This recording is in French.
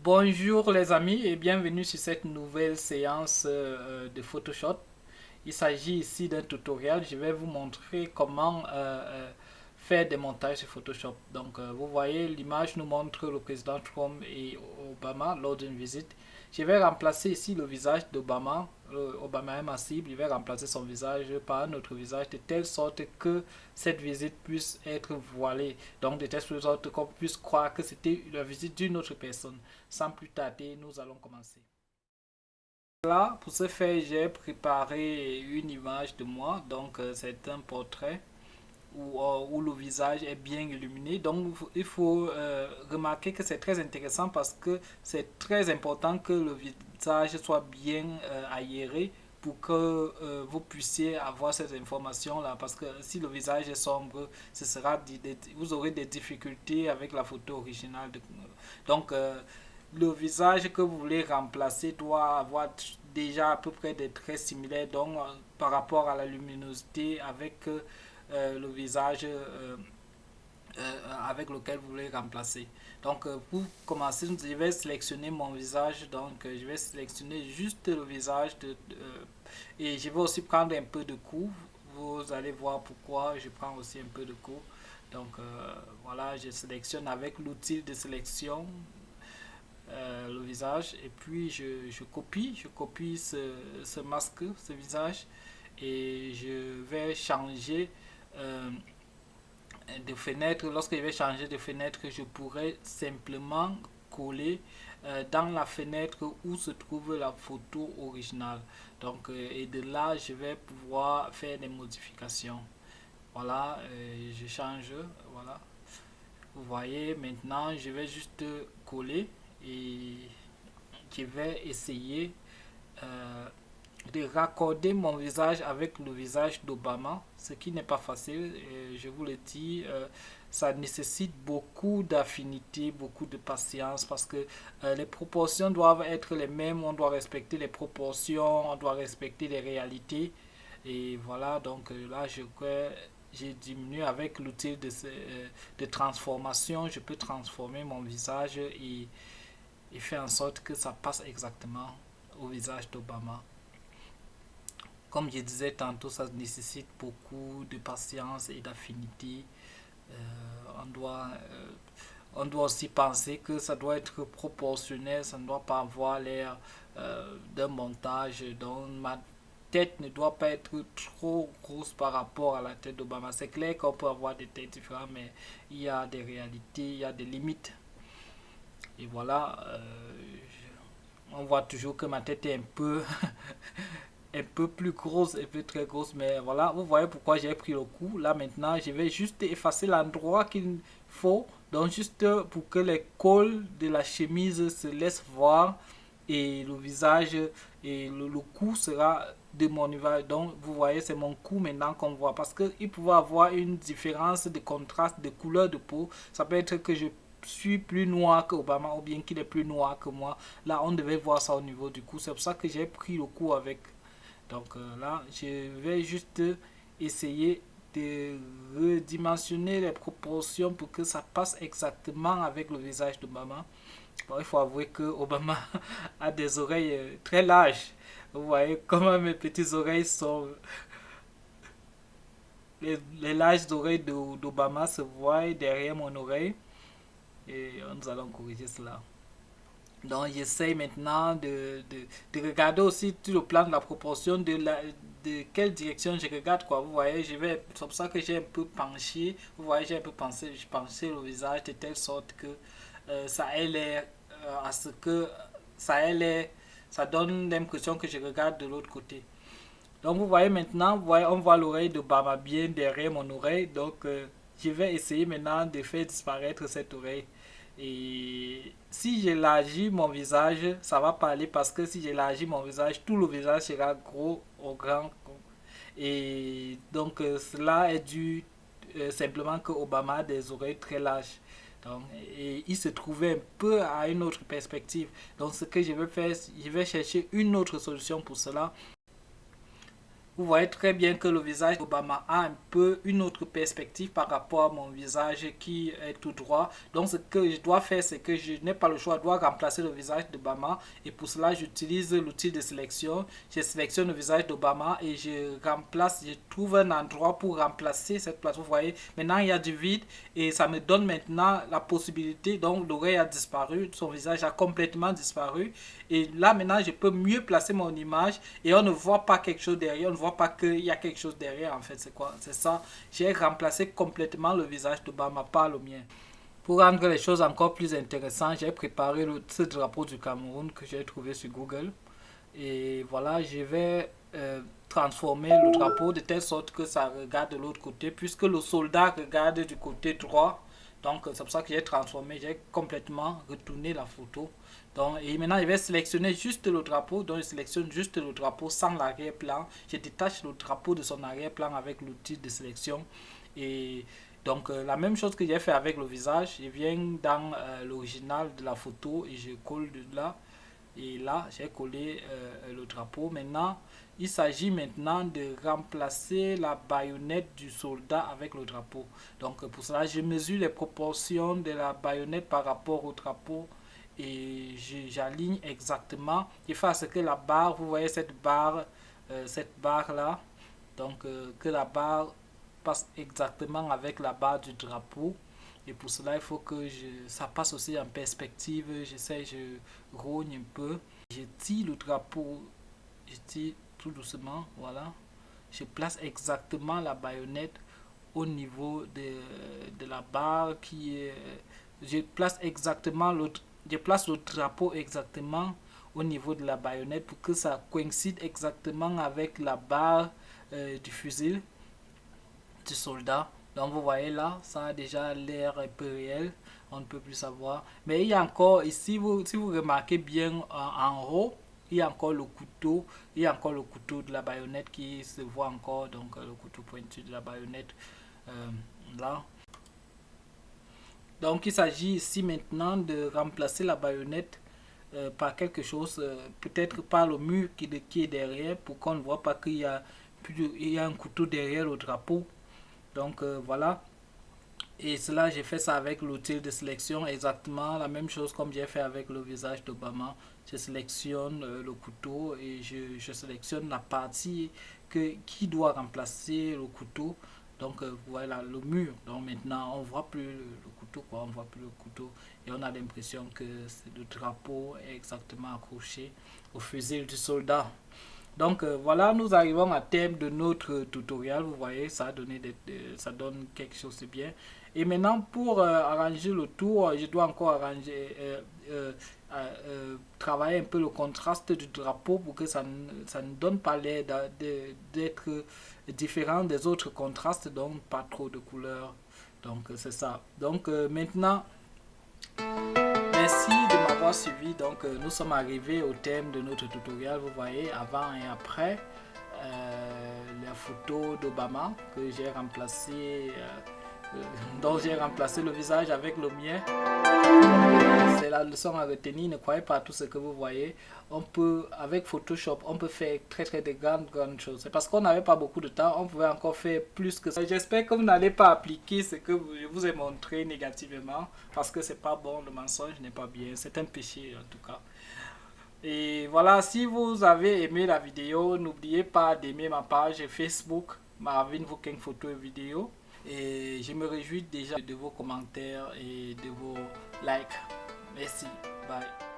Bonjour les amis et bienvenue sur cette nouvelle séance de Photoshop. Il s'agit ici d'un tutoriel. Je vais vous montrer comment faire des montages sur Photoshop. Donc vous voyez l'image nous montre le président Trump et Obama lors d'une visite. Je vais remplacer ici le visage d'Obama. Obama est ma cible. Je vais remplacer son visage par un autre visage de telle sorte que cette visite puisse être voilée. Donc de telle sorte qu'on puisse croire que c'était la visite d'une autre personne. Sans plus tarder, nous allons commencer. Là, pour ce faire, j'ai préparé une image de moi. Donc, c'est un portrait où le visage est bien illuminé. Donc, il faut remarquer que c'est très intéressant parce que c'est très important que le visage soit bien aéré pour que vous puissiez avoir ces informations-là. Parce que si le visage est sombre, vous aurez des difficultés avec la photo originale. Donc, le visage que vous voulez remplacer doit avoir déjà à peu près des traits similaires donc par rapport à la luminosité avec le visage avec lequel vous voulez remplacer. Donc pour commencer, je vais sélectionner mon visage. Donc je vais sélectionner juste le visage et je vais aussi prendre un peu de cours. Vous allez voir pourquoi je prends aussi un peu de cours. Donc voilà, je sélectionne avec l'outil de sélection le visage et puis je copie ce masque, ce visage et je vais changer euh, de fenêtre. Lorsque je vais changer de fenêtre, je pourrais simplement coller dans la fenêtre où se trouve la photo originale. Donc, et de là, je vais pouvoir faire des modifications. Voilà, je change. Voilà. Vous voyez, maintenant, je vais juste coller et je vais essayer euh, de raccorder mon visage avec le visage d'Obama, ce qui n'est pas facile, et je vous le dis, ça nécessite beaucoup d'affinité, beaucoup de patience parce que les proportions doivent être les mêmes, on doit respecter les proportions, on doit respecter les réalités. Et voilà, donc là, j'ai diminué avec l'outil de transformation, je peux transformer mon visage et faire en sorte que ça passe exactement au visage d'Obama. Comme je disais tantôt, ça nécessite beaucoup de patience et d'affinité. Euh, on, doit, on doit aussi penser que ça doit être proportionnel, ça ne doit pas avoir l'air d'un montage dont ma tête ne doit pas être trop grosse par rapport à la tête d'Obama. C'est clair qu'on peut avoir des têtes différentes, mais il y a des réalités, il y a des limites. Et voilà, on voit toujours que ma tête est un peu plus grosse, un peu très grosse, mais voilà, vous voyez pourquoi j'ai pris le coup. Là maintenant, je vais juste effacer l'endroit qu'il faut, donc juste pour que les cols de la chemise se laissent voir et le visage et le cou sera de mon visage. Donc vous voyez, c'est mon cou maintenant qu'on voit parce qu'il pouvait avoir une différence de contraste de couleur de peau. Ça peut être que je suis plus noir que Obama ou bien qu'il est plus noir que moi. Là, on devait voir ça au niveau du cou. C'est pour ça que j'ai pris le coup avec. Donc là, je vais juste essayer de redimensionner les proportions pour que ça passe exactement avec le visage d'Obama. Bon, il faut avouer que Obama a des oreilles très larges. Vous voyez comment mes petites oreilles sont... Les larges oreilles d'Obama se voient derrière mon oreille. Et nous allons corriger cela. Donc j'essaie maintenant de regarder aussi tout le plan de la proportion de quelle direction je regarde quoi. Vous voyez, c'est pour ça que j'ai un peu penché. Vous voyez, j'ai un peu pensé, je penchais le visage de telle sorte que ça ait l'air à ce que ça ait l'air, ça donne l'impression que je regarde de l'autre côté. Donc vous voyez maintenant, vous voyez, on voit l'oreille de Baba bien derrière mon oreille. Donc je vais essayer maintenant de faire disparaître cette oreille. Et si j'élargis mon visage, ça va pas aller parce que si j'élargis mon visage, tout le visage sera gros au grand. Et donc cela est dû simplement que Obama a des oreilles très larges. Donc, et il se trouvait un peu à une autre perspective. Donc ce que je vais faire, je vais chercher une autre solution pour cela. vous voyez très bien que le visage d'Obama a un peu une autre perspective par rapport à mon visage qui est tout droit. Donc ce que je dois faire, c'est que je n'ai pas le choix, je dois remplacer le visage d'Obama. Et pour cela, j'utilise l'outil de sélection. Je sélectionne le visage d'Obama et je remplace, je trouve un endroit pour remplacer cette place. Vous voyez, maintenant il y a du vide et ça me donne maintenant la possibilité. Donc l'oreille a disparu, son visage a complètement disparu. Et là maintenant, je peux mieux placer mon image et on ne voit pas quelque chose derrière, on ne voit pas qu'il y a quelque chose derrière en fait. C'est quoi? C'est ça. J'ai remplacé complètement le visage d'Obama par le mien. Pour rendre les choses encore plus intéressantes, j'ai préparé ce drapeau du Cameroun que j'ai trouvé sur Google. Et voilà, je vais transformer le drapeau de telle sorte que ça regarde de l'autre côté, puisque le soldat regarde du côté droit. Donc c'est pour ça que j'ai transformé, j'ai complètement retourné la photo. Donc, et maintenant je vais sélectionner juste le drapeau, donc je sélectionne juste le drapeau sans l'arrière-plan. Je détache le drapeau de son arrière-plan avec l'outil de sélection. Et donc la même chose que j'ai fait avec le visage, je viens dans l'original de la photo et je colle de là. Et là, j'ai collé le drapeau. Maintenant, il s'agit maintenant de remplacer la baïonnette du soldat avec le drapeau. Donc pour cela, je mesure les proportions de la baïonnette par rapport au drapeau et j'aligne exactement. Je fais à ce que la barre, vous voyez cette barre là, donc que la barre passe exactement avec la barre du drapeau. Et pour cela, il faut que ça passe aussi en perspective. J'essaie, je rogne un peu. Je tire le drapeau, je tire tout doucement, voilà. Je place exactement la baïonnette au niveau de la barre qui est... Je place exactement je place le drapeau exactement au niveau de la baïonnette pour que ça coïncide exactement avec la barre du fusil du soldat. Donc vous voyez là, ça a déjà l'air un peu réel, on ne peut plus savoir. Mais il y a encore, ici, si vous remarquez bien en haut, il y a encore le couteau, il y a encore le couteau de la baïonnette qui se voit encore, donc le couteau pointu de la baïonnette là. Donc il s'agit ici maintenant de remplacer la baïonnette par quelque chose, peut-être par le mur qui est derrière, pour qu'on ne voit pas il y a un couteau derrière le drapeau. Donc voilà. Et cela, j'ai fait ça avec l'outil de sélection, exactement la même chose comme j'ai fait avec le visage d'Obama. Je sélectionne le couteau et je sélectionne la partie qui doit remplacer le couteau. Donc voilà le mur. Donc maintenant, on ne voit plus le couteau, quoi. On voit plus le couteau et on a l'impression que le drapeau est exactement accroché au fusil du soldat. Donc voilà, nous arrivons à terme de notre tutoriel. Vous voyez, ça a donné ça donne quelque chose de bien. Et maintenant, pour arranger le tour, je dois encore travailler un peu le contraste du drapeau pour que ça ne donne pas l'air d'être différent des autres contrastes, donc pas trop de couleurs. Donc c'est ça. Donc maintenant, merci de m'avoir suivi. Donc nous sommes arrivés au thème de notre tutoriel. Vous voyez avant et après la photo d'Obama que j'ai remplacé dont j'ai remplacé le visage avec le mien. C'est la leçon à retenir. Ne croyez pas à tout ce que vous voyez. On peut, avec Photoshop, on peut faire de grandes choses. C'est parce qu'on n'avait pas beaucoup de temps. On pouvait encore faire plus que ça. J'espère que vous n'allez pas appliquer ce que je vous ai montré négativement. Parce que c'est pas bon. Le mensonge n'est pas bien. C'est un péché en tout cas. Et voilà, si vous avez aimé la vidéo, n'oubliez pas d'aimer ma page Facebook, Marvin Vokeng Photo et Vidéo. Et je me réjouis déjà de vos commentaires et de vos likes. Merci. Bye.